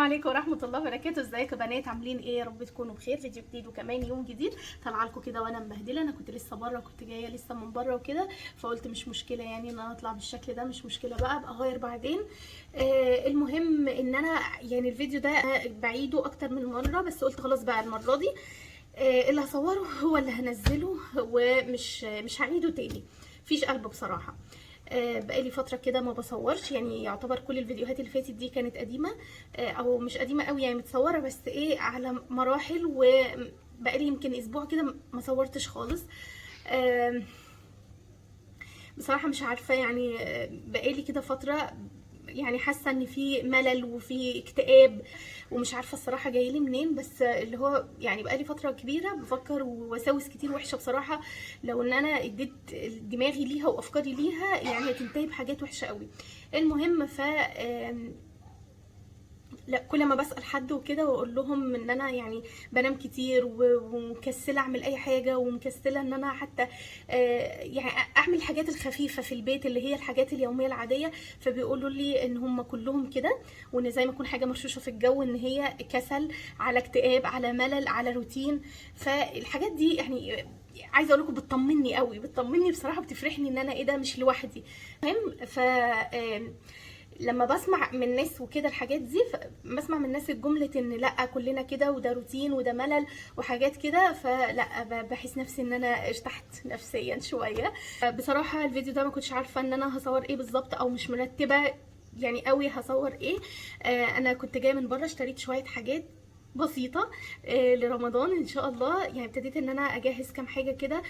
عليكم ورحمه الله وبركاته. ازيكم يا بنات؟ عاملين ايه؟ يا رب تكونوا بخير. فيديو جديد وكمان يوم جديد. طالعه لكم كده وانا مبهدله. انا كنت لسه بره، كنت جايه لسه من بره وكده، فقلت مش مشكله يعني ان انا اطلع بالشكل ده، مش مشكله بقى ابقى اغير بعدين. المهم ان انا يعني الفيديو ده بعيده اكتر من مره، بس قلت خلاص بقى المره دي اللي هصوره هو اللي هنزله، ومش هعيده تاني. مفيش قلب بصراحه. بقالي فتره كده ما بصورش، يعني يعتبر كل الفيديوهات اللي فاتت دي كانت قديمه، او مش قديمه قوي يعني متصوره بس ايه على مراحل، وبقالي يمكن اسبوع كده ما صورتش خالص. بصراحه مش عارفه يعني، بقالي كده فتره يعني حاسه ان في ملل وفي اكتئاب، ومش عارفه الصراحه جايلي منين، بس اللي هو يعني بقالي فتره كبيره بفكر ووساوس كتير وحشه بصراحه. لو ان انا اديت دماغي ليها وافكاري ليها يعني هتنتهي بحاجات وحشه قوي. المهم لا، كل ما بسأل حد وكده واقول لهم ان انا يعني بنام كتير ومكسله اعمل اي حاجه، ومكسله ان انا حتى يعني اعمل الحاجات الخفيفه في البيت اللي هي الحاجات اليوميه العاديه، فبيقولوا لي ان هم كلهم كده، وان زي ما يكون حاجه مرشوشه في الجو، ان هي كسل على اكتئاب على ملل على روتين. فالحاجات دي يعني عايزه اقول لكم بتطمني قوي، بتطمني بصراحه، بتفرحني ان انا ايه ده مش لوحدي. المهم لما بسمع من ناس وكده الحاجات دي، بسمع من ناس الجملة ان لا كلنا كده وده روتين وده ملل وحاجات كده، فلا بحس نفسي ان انا ارتحت نفسيا شوية. بصراحة الفيديو ده ما كنتش عارفة ان انا هصور ايه بالظبط، او مش مرتبة يعني قوي هصور ايه. انا كنت جايه من بره، اشتريت شويه حاجات بسيطة لرمضان ان شاء الله. يعني ابتديت ان انا اجهز كام حاجة كده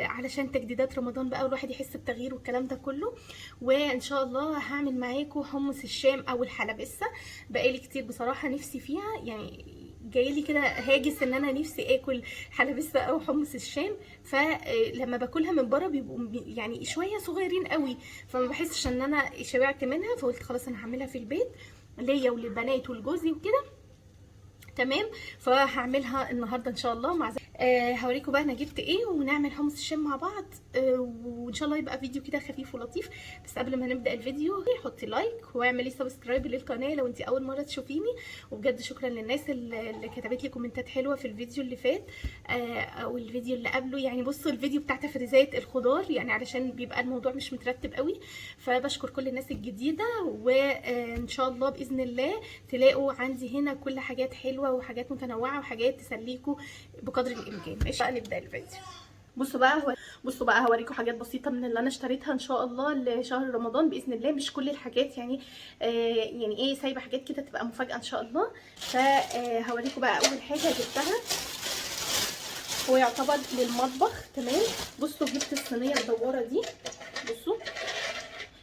علشان تجديدات رمضان بقى، والواحد يحس بتغيير والكلام ده كله. وان شاء الله هعمل معاكم حمص الشام او الحلبسة. بقالي كتير بصراحة نفسي فيها، يعني جايلي كده هاجس ان انا نفسي اكل حلبسة او حمص الشام. فلما باكلها من بره بيبقوا يعني شوية صغيرين قوي، فما بحسش ان انا شبعت منها، فقلت خلاص انا هعملها في البيت ليا وللبنات ولجوزي وكده. تمام. فهعملها النهارده ان شاء الله مع هوريكم بقى انا جبت ايه، ونعمل حمص الشام مع بعض. وان شاء الله يبقى فيديو كده خفيف ولطيف. بس قبل ما نبدا الفيديو حطي لايك واعملي سبسكرايب للقناه لو انت اول مره تشوفيني. وبجد شكرا للناس اللي كتبت لي كومنتات حلوه في الفيديو اللي فات او الفيديو اللي قبله. يعني بصوا الفيديو بتاع تفريزات الخضار، يعني علشان بيبقى الموضوع مش مترتب قوي، فبشكر كل الناس الجديده. وان شاء الله باذن الله تلاقوا عندي هنا كل حاجات حلوه وحاجات متنوعه وحاجات تسليكوا بقدر الامكان. ماشي بقى نبدا الفيديو. بصوا بقى هوريكم حاجات بسيطه من اللي انا اشتريتها ان شاء الله لشهر رمضان باذن الله. مش كل الحاجات يعني يعني ايه، سايبه حاجات كده تبقى مفاجاه ان شاء الله. فهوريكم بقى اول حاجه جبتها، هو يعتبر للمطبخ. تمام. بصوا جبت الصينيه الدواره دي. بصوا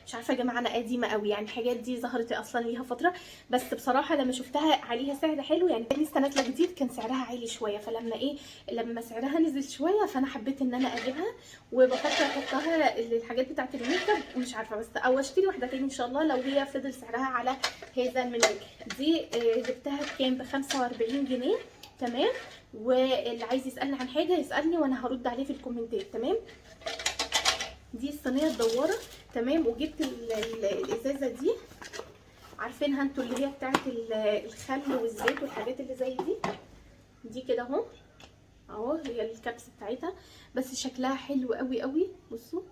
مش عارفه يا جماعه انا قديمه قوي، يعني الحاجات دي ظهرت اصلا ليها فتره، بس بصراحه لما شفتها عليها سعر حلو، يعني لسه نازله جديد كان سعرها عالي شويه، فلما ايه لما سعرها نزل شويه فانا حبيت ان انا اجيبها، وبفكر احطها للحاجات بتاعه الميك اب. مش عارفه بس او اشتري واحده تاني ان شاء الله لو هي فضل سعرها على هذا المنوال. دي جبتها بكام؟ ب 45 جنيه. تمام. واللي عايز يسالني عن حاجه يسالني وانا هرد عليه في الكومنتات. تمام. دي الصينيه الدواره. تمام. وجبت الازازه دي، عارفينها انتوا اللي هي بتاعت الخل والزيت والحاجات اللي زي دي كده اهو هي الكبس بتاعتها، بس شكلها حلو قوي قوي. بصوا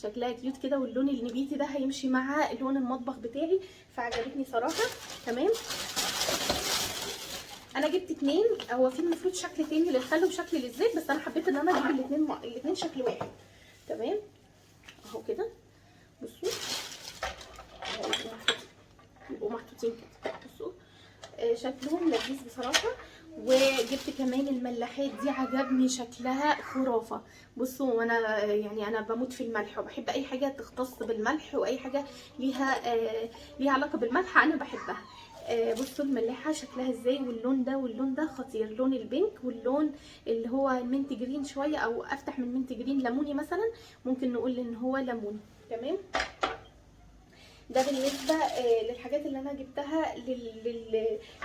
شكلها كيوت كده، واللون النبيتي ده هيمشي مع لون المطبخ بتاعي، فعجبتني صراحه. تمام. انا جبت اتنين، هو في المفروض شكل تاني للخل وشكل للزيت، بس انا حبيت ان انا اجيب الاتنين شكل واحد. تمام اهو كده. بصوا يبقوا محطوطين كده. بصوا شكلهم لذيذ بصراحه. وجبت كمان الملاحات دي، عجبني شكلها خرافه. بصوا وانا يعني انا بموت في الملح، وبحب اي حاجه تختص بالملح، واي حاجه ليها علاقه بالملح انا بحبها. بصوا الملاحه شكلها ازاي، واللون ده خطير، لون البينك واللون اللي هو المنت جرين شويه، او افتح من منت جرين ليموني مثلا، ممكن نقول ان هو ليموني. تمام. ده بالنسبه للحاجات اللي انا جبتها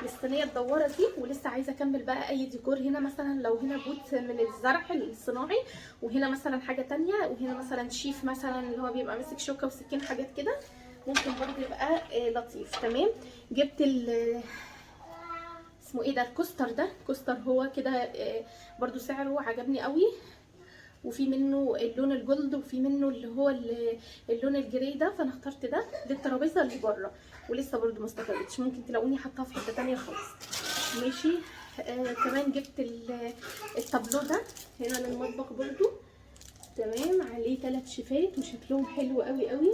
للصينيه الدواره دي. ولسه عايزه اكمل بقى اي ديكور هنا، مثلا لو هنا بوت من الزرع الصناعي، وهنا مثلا حاجه تانية، وهنا مثلا شيف مثلا اللي هو بيبقى ماسك شوكه وسكين، حاجات كده ممكن برضه يبقى لطيف. تمام. جبت اسمه ايه ده، الكوستر ده، كوستر هو كده برضو سعره عجبني قوي. وفي منه اللون الجولد وفي منه اللي هو اللون الجري ده، فانا اخترت ده للترابيزه اللي بره. ولسه برضو ما استقرتش، ممكن تلاقوني حاطاها في حته تانية خالص. ماشي. كمان جبت التابلو ده هنا للمطبخ برضو. تمام، عليه 3 شيفات وشكلهم حلو قوي قوي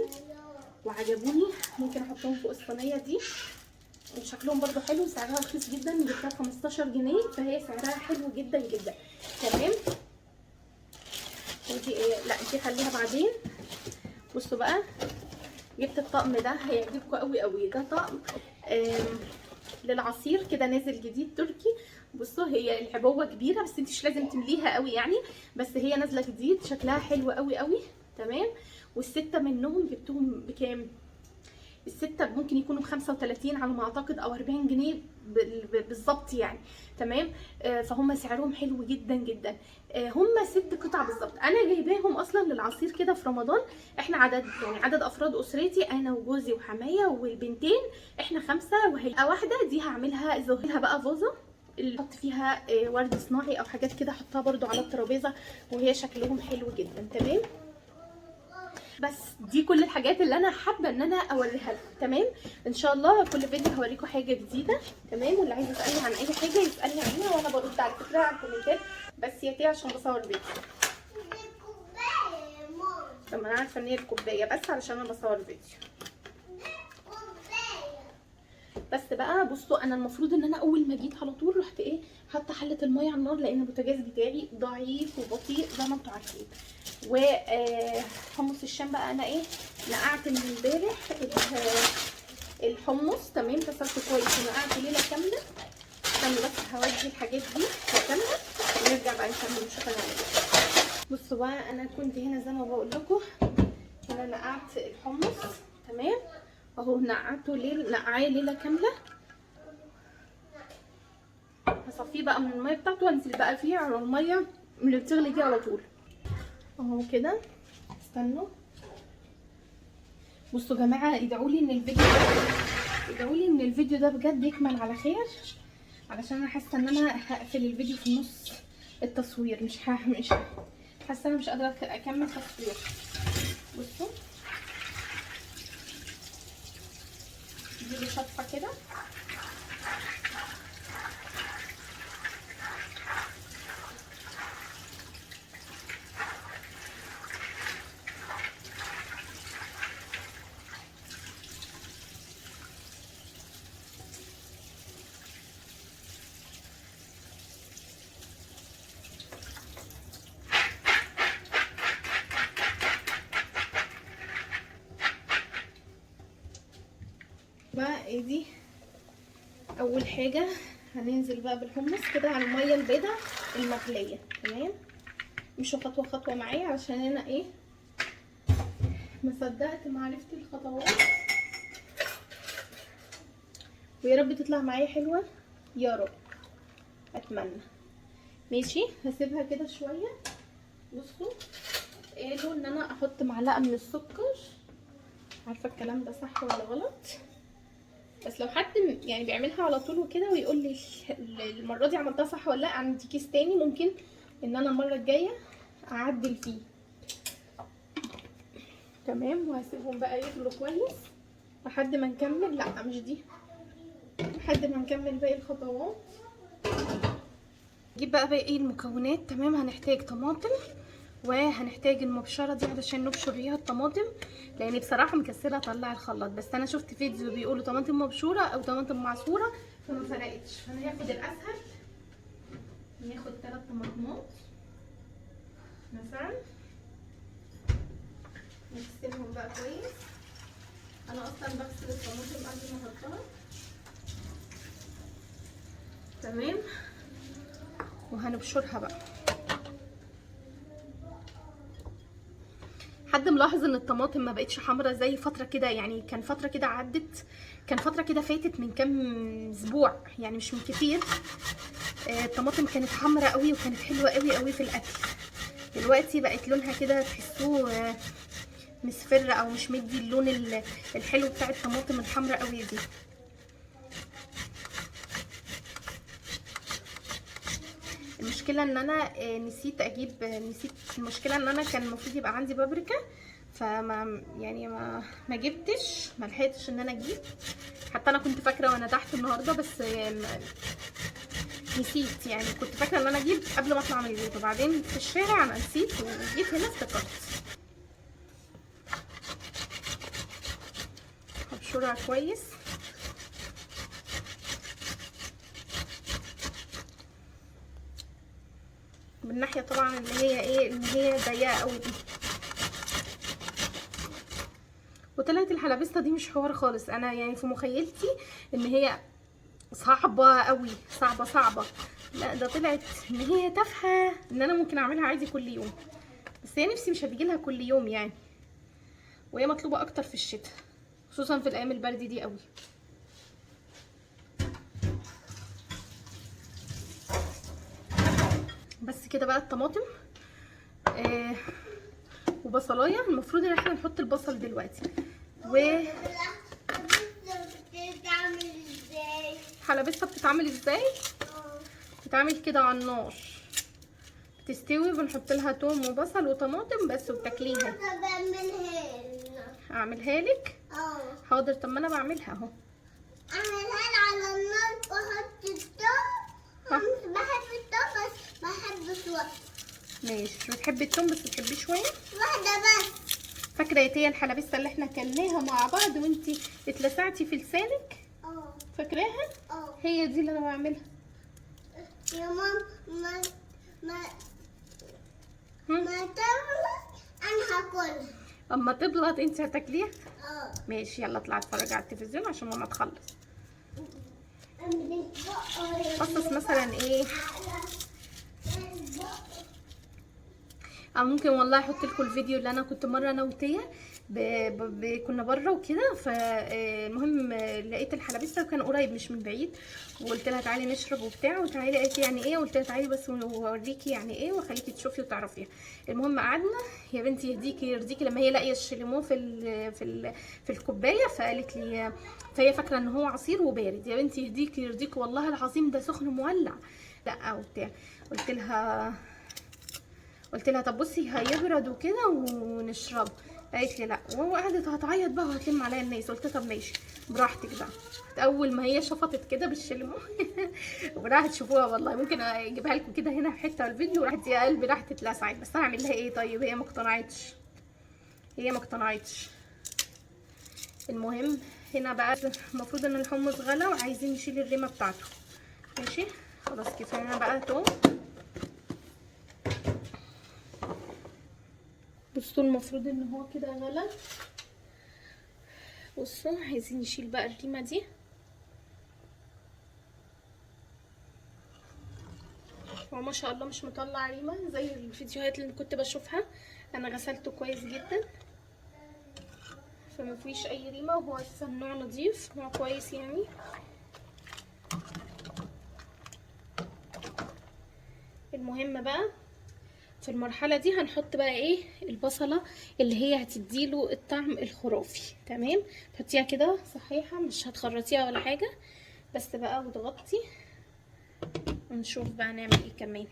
وعجبوني. ممكن احطهم فوق الصينيه دي، وشكلهم برضو حلو. سعرها رخيص جدا، جبتها 15 جنيه، فهي سعرها حلو جدا جدا. تمام. ودي ايه، لا دي خليها بعدين. بصوا بقى، جبت الطقم ده هيعجبكم قوي قوي. ده طقم للعصير كده، نازل جديد تركي. بصوا هي العبوه كبيره بس انت مش لازم تمليها قوي يعني، بس هي نازله جديد شكلها حلو قوي قوي. تمام. والسته منهم جبتهم بكام؟ الستة ممكن يكونوا ب35 على ما اعتقد، او 40 جنيه بالظبط يعني. تمام. فهم سعرهم حلو جدا جدا. هم 6 قطع بالظبط. انا جايباهم اصلا للعصير كده في رمضان. احنا عدد افراد اسرتي، انا وجوزي وحمايه والبنتين، احنا 5. وهي واحده دي هعملها زوجها بقى فازه اللي احط فيها ورد صناعي او حاجات كده، احطها برده على الترابيزه وهي شكلهم حلو جدا. تمام. بس دي كل الحاجات اللي انا حابه ان انا اوريها لكم. تمام. ان شاء الله كل فيديو هوريكم حاجه جديده. تمام. واللي عايز يسالني عن اي حاجه يسالني عنها، وانا برد على فكره على الكومنتات. بس يا تي عشان بصور فيديو. طب انا عارفه ان هي الكوبايه، بس علشان انا بصور فيديو. بس بقى بصوا، انا المفروض ان انا اول ما جيت على طول رحت ايه، حاطه حله الميه على النار، لان البوتاجاز بتاعي ضعيف وبطيء زي ما انتم عارفين. وحمص الشام بقى انا ايه، نقعت من امبارح الحمص. تمام. غسلته كويس ونقعته ليله كامله. استنوا بس هودي الحاجات دي مكانها ونرجع بقى نكمل نشوف هنعمل. بصوا بقى، انا كنت هنا زي ما بقول لكم، هنا نقعت الحمص. تمام. اهو نقعته نقعاه ليله كامله. هصفيه بقى من الميه بتاعته وانزل بقى فيه على الميه اللي بتغلي دي على طول. اهو كده. استنوا. بصوا يا جماعه، ادعوا لي ان الفيديو ده بجد يكمل على خير، علشان انا حاسه ان انا هقفل الفيديو في نص التصوير. مش حاسه انا مش قادره اكمل تصوير. بصوا دي شطفه كده. بقى دي اول حاجه هننزل بقى بالحمص كده على الميه البيضاء المغليه. تمام. مشوا خطوه خطوه معايا عشان انا ايه، ما صدقت ما عرفت الخطوات. ويا رب تطلع معايا حلوه يا رب، اتمنى. ماشي. هسيبها كده شويه. بصوا قالوا ان انا احط معلقه من السكر، عارفه الكلام ده صح ولا غلط؟ بس لو حد يعني بيعملها على طول وكده ويقول لي المره دي عملتها صح ولا لا، عندي كيس تاني ممكن ان انا المره الجايه اعدل فيه. تمام. وهسيبهم بقى يغلوا كويس لحد ما نكمل، لا مش دي، لحد ما نكمل باقي الخطوات. نجيب بقى باقي المكونات. تمام. هنحتاج طماطم، وهنحتاج المبشره دي علشان نبشر بيها الطماطم، لان بصراحه مكسله اطلع الخلاط. بس انا شفت فيديو بيقولوا طماطم مبشوره او طماطم معصوره، فما فرقتش. فهناخد الاسهل، ناخد 3 طماطمات مثلا، نغسلهم بقى كويس. انا اصلا بغسل الطماطم قبل ما احطها. تمام. وهنبشرها بقى. حد ملاحظ ان الطماطم ما بقتش حمرا زي فتره كده؟ يعني كان فتره كده عدت، كان فتره كده فاتت من كام اسبوع يعني، مش من كتير. الطماطم كانت حمرا قوي وكانت حلوه قوي قوي في الاكل. دلوقتي بقت لونها كده تحسوه مصفر، او مش مدي اللون الحلو بتاع الطماطم الحمرا قوي دي. المشكله ان انا نسيت اجيب، نسيت. المشكله ان انا كان المفروض يبقى عندي بابريكا، فما يعني ما جبتش، ما لحقتش ان انا اجيب. حتى انا كنت فاكره وانا تحت النهارده، بس نسيت. يعني كنت فاكره ان انا اجيب قبل ما اطلع من البيت، وبعدين في الشارع انا نسيت وجيت هنا افتكرت. هبشرها كويس. من الناحيه طبعا اللي هي ايه، اللي هي ضيقه قوي دي. وطلعت الحلبسه دي مش حوار خالص. انا يعني في مخيلتي ان هي صعبه قوي، صعبه. لا ده طلعت ان هي تافهه، ان انا ممكن اعملها عادي كل يوم. بس هي نفسي مش هتجيلها كل يوم يعني، وهي مطلوبه اكتر في الشتاء، خصوصا في الايام البرد دي قوي. بس كده بقى الطماطم وبصلايه. المفروض ان احنا نحط البصل دلوقتي. حلبسه بتتعمل ازاي؟ بتتعمل كده على النار، بتستوي وبنحط لها توم وبصل وطماطم بس وبتاكليها. اعملها لك؟ حاضر. طب ما انا بعملها اهو. اعملها على النار واحط التوم. بحب التوم بس بحب شويه. ماشي، بتحبي التوم بس بتحبيه شويه. واحده بس. فاكره يا تيا الحلبسه اللي احنا كلناها مع بعض وانتي اتلسعتي في لسانك؟ فاكراها؟ هي دي اللي انا بعملها يا ماما. ما تغلط انا هاكلها. اما تبلط انت هتاكليها. ماشي، يلا اطلعي اتفرجي على التلفزيون عشان ماما تخلص. خصص مثلا ايه، او ممكن والله احط لكم الفيديو اللي انا كنت مره انا وتيا كنا بره وكده. فالمهم لقيت الحلبسه وكان قريب مش من بعيد، وقلت لها تعالي نشرب وبتاع، وتعالي. قالت لي يعني ايه؟ قلت لها تعالي بس واوريكي يعني ايه واخليكي تشوفي وتعرفيها. المهم قعدنا. يا بنتي يهديكي يرضيكي، لما هي لاقيه الشليمون في الكوبايه، فقالت لي، فهي فاكره ان هو عصير وبارد. يا بنتي يهديكي يرضيكي والله العظيم ده سخن مولع. لا وبتاع. قلت لها طب بصي هيبرد وكده ونشربه. قالت لي لا، وقعدت هتعيط بقى وهتلم عليا الناس. قلت طب ماشي براحتك بقى. اول ما هي شفطت كده بالشليمون وراحت تشوفوها والله، ممكن اجيبها لكم كده هنا في حته الفيديو. راحت يا قلبي راحت اتلسعت، بس هعمل لها ايه طيب؟ هي ما اقتنعتش. المهم هنا بقى المفروض ان الحمص غلى وعايزين نشيل الريمه بتاعته. ماشي خلاص كفايه. هنا بقى توم. بصوا المفروض ان هو كده غلى. بصوا عايزين نشيل بقى الريمه دي. هو ما شاء الله مش مطلع ريمه زي الفيديوهات اللي كنت بشوفها. انا غسلته كويس جدا فما فيش اي ريمه، وهو اساسا نوع نظيف، نوع كويس يعني. المهم بقى في المرحله دي هنحط بقى ايه؟ البصله اللي هي هتديله الطعم الخرافي. تمام، تحطيها كده صحيحه، مش هتخرطيها ولا حاجه، بس بقى وتغطي. ونشوف بقى نعمل ايه كمان.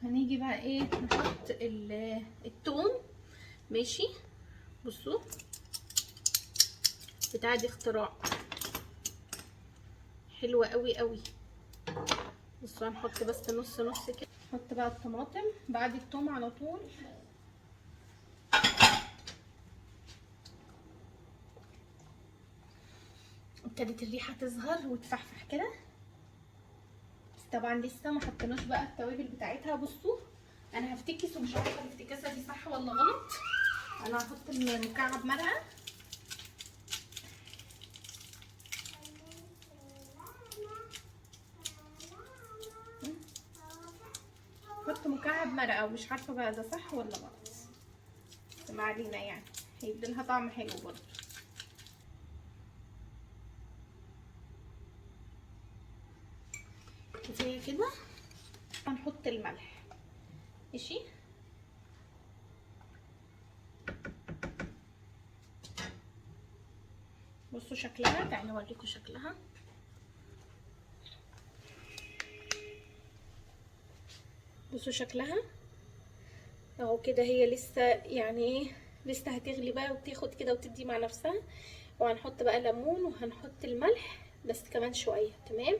هنيجي بقى ايه نحط الثوم. ماشي بصوا بتاع دي اختراع حلوه قوي قوي. بصوا هنحط بس نص نص كده. نحط بقى الطماطم بعد الثوم على طول. ابتدت الريحه تظهر وتفحفح كده، بس طبعا لسه ما حطيناش بقى التوابل بتاعتها. بصوا انا هفتكس ومش عارفه الافتكاسه دي صح ولا غلط. انا هحط مكعب مرقه. حط مكعب مرقه ومش عارفه بقى ده صح ولا غلط، بس ما علينا يعني، هيديلها طعم حلو برضه. زي كده. هنحط الملح. ماشي بصوا شكلها، تعالوا اوريكم شكلها. بصوا شكلها اهو كده، هي لسه يعني ايه، لسه هتغلي بقى وتاخد كده وتدي مع نفسها. وهنحط بقى ليمون وهنحط الملح بس كمان شويه. تمام،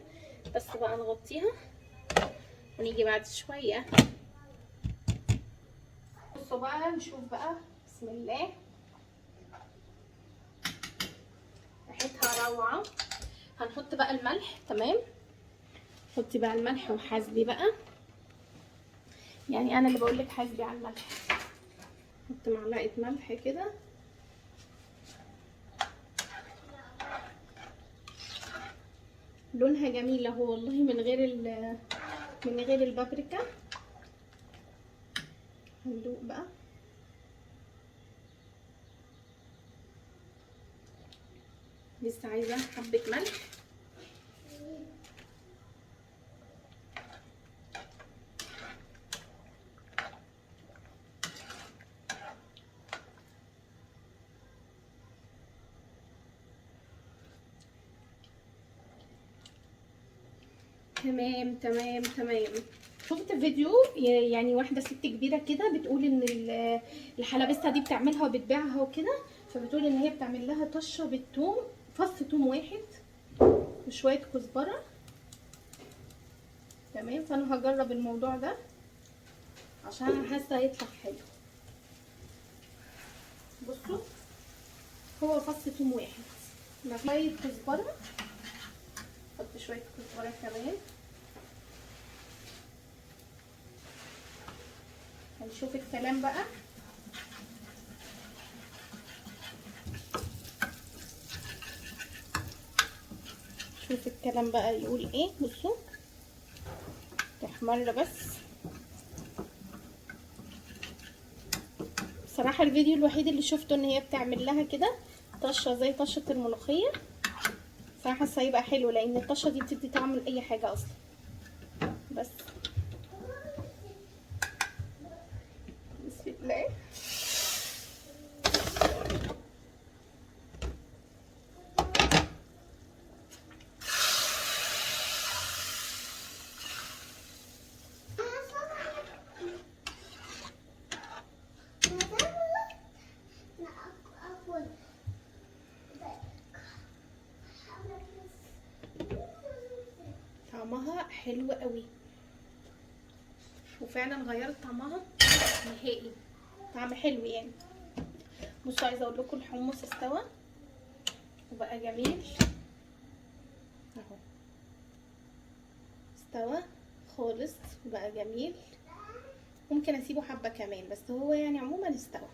بس بقى نغطيها ونيجي بعد شويه. بصوا بقى نشوف بقى، بسم الله، ريحتها روعه. هنحط بقى الملح. تمام، حطي بقى الملح وحاسبي بقى، يعني انا اللي بقول لك حاسبي على الملح. حط معلقه ملح كده. لونها جميل اهو والله، من غير البابريكا. هندوق بقى. لسه عايزه حبه ملح. تمام تمام تمام. شفت فيديو يعني واحده ست كبيره كده بتقول ان الحلبسه دي بتعملها وبتبيعها وكده، فبتقول ان هي بتعمل لها طشه بالثوم، فص ثوم واحد وشويه كزبره. تمام، فانا هجرب الموضوع ده عشان انا حاسه هيطلع حلو. بصوا، هو فص ثوم واحد مع شويه كزبره. حط شويه كزبره كمان. هنشوف الكلام بقى. شوف الكلام بقى يقول ايه. بصوا تحمر بس. بصراحه الفيديو الوحيد اللي شفته ان هي بتعمل لها كده طشه زي طشه الملوخيه. صراحه حاسه هيبقى حلو لان الطشه دي بتدي طعم لاي حاجه اصلا. بس بسم الله. طعمها حلو قوي، وفعلا غيرت طعمها نهائي. طعم حلو يعني. بصوا عايزه اقول لكم الحمص استوى وبقى جميل اهو. استوى خالص وبقى جميل. ممكن اسيبه حبه كمان بس هو يعني عموما استوى.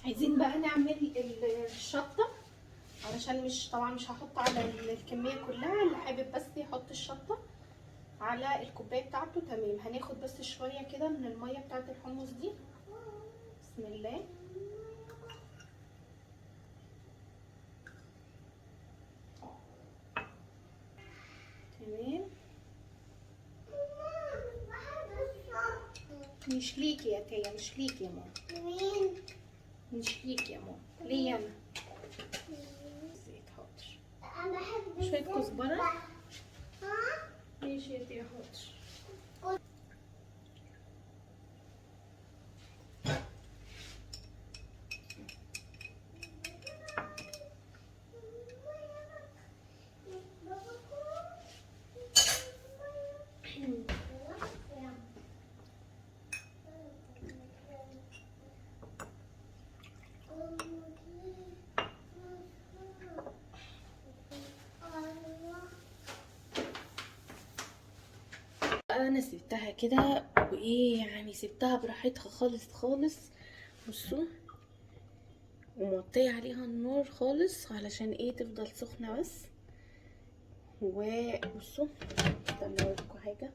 عايزين بقى نعمل الشطه، علشان طبعا مش هحط على الكميه كلها. اللي حابب بس يحط الشطه على الكوبايه بتاعته. تمام، هناخد بس شويه كده من الميه بتاعه الحمص دي. بسم الله. تمام، مش ليكي يا تيا، مش ليكي يا ماما. مين؟ مش ليكي يا ماما، ليا انا. زيت حاضر. انا بحب شويه كزبره. ها؟ ماشي يا تيا حاضر. انا سبتها كده وايه يعني، سبتها براحتها خالص خالص. بصوا، وموطيه عليها النار خالص علشان ايه تفضل سخنه بس. وبصوا استنى اوريكم حاجه.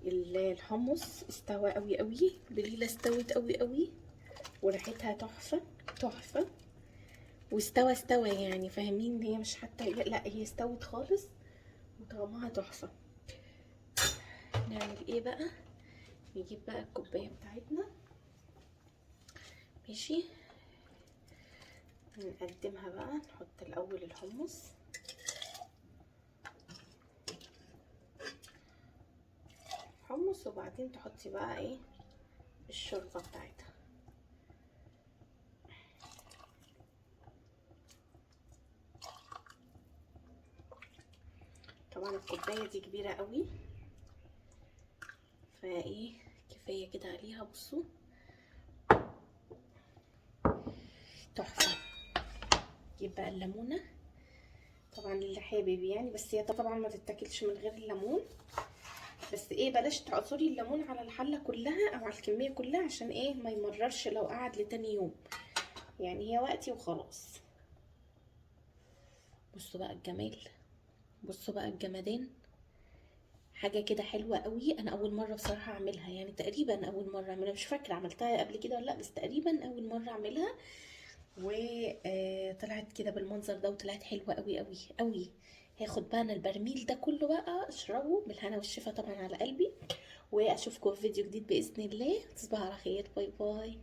الحمص استوى قوي قوي، بليله استوت قوي قوي، وريحتها تحفه تحفه. استوى يعني، فاهمين؟ هي مش حتى لا، هي استوت خالص وطعمها تحفه. نعمل ايه بقى؟ نجيب بقى الكوبايه بتاعتنا. ماشي، نقدمها بقى، نحط الاول الحمص، وبعدين تحطي بقى ايه الشوربه بتاعتها. طبعا الكوبايه دي كبيره قوي، فايه كفايه كده عليها. بصوا تحفه. جيب بقى الليمونه، طبعا اللي حابب يعني، بس هي طبعا ما تتاكلش من غير الليمون. بس ايه بلاش تعصري الليمون على الحله كلها او على الكميه كلها، عشان ايه ما يمررش لو قعد لتاني يوم، يعني هي وقتي وخلاص. بصوا بقى الجمال، بصوا بقى الجمدان، حاجه كده حلوه قوي. انا اول مره بصراحه اعملها، يعني تقريبا اول مره اعملها، مش فاكره عملتها قبل كده ولا لا، بس تقريبا اول مره اعملها. وطلعت كده بالمنظر ده، وطلعت حلوه قوي قوي قوي. هاخد بقى انا البرميل ده كله بقى اشربه بالهنا والشفا طبعا على قلبي. واشوفكم في فيديو جديد باذن الله. تصبحوا على خير، باي باي.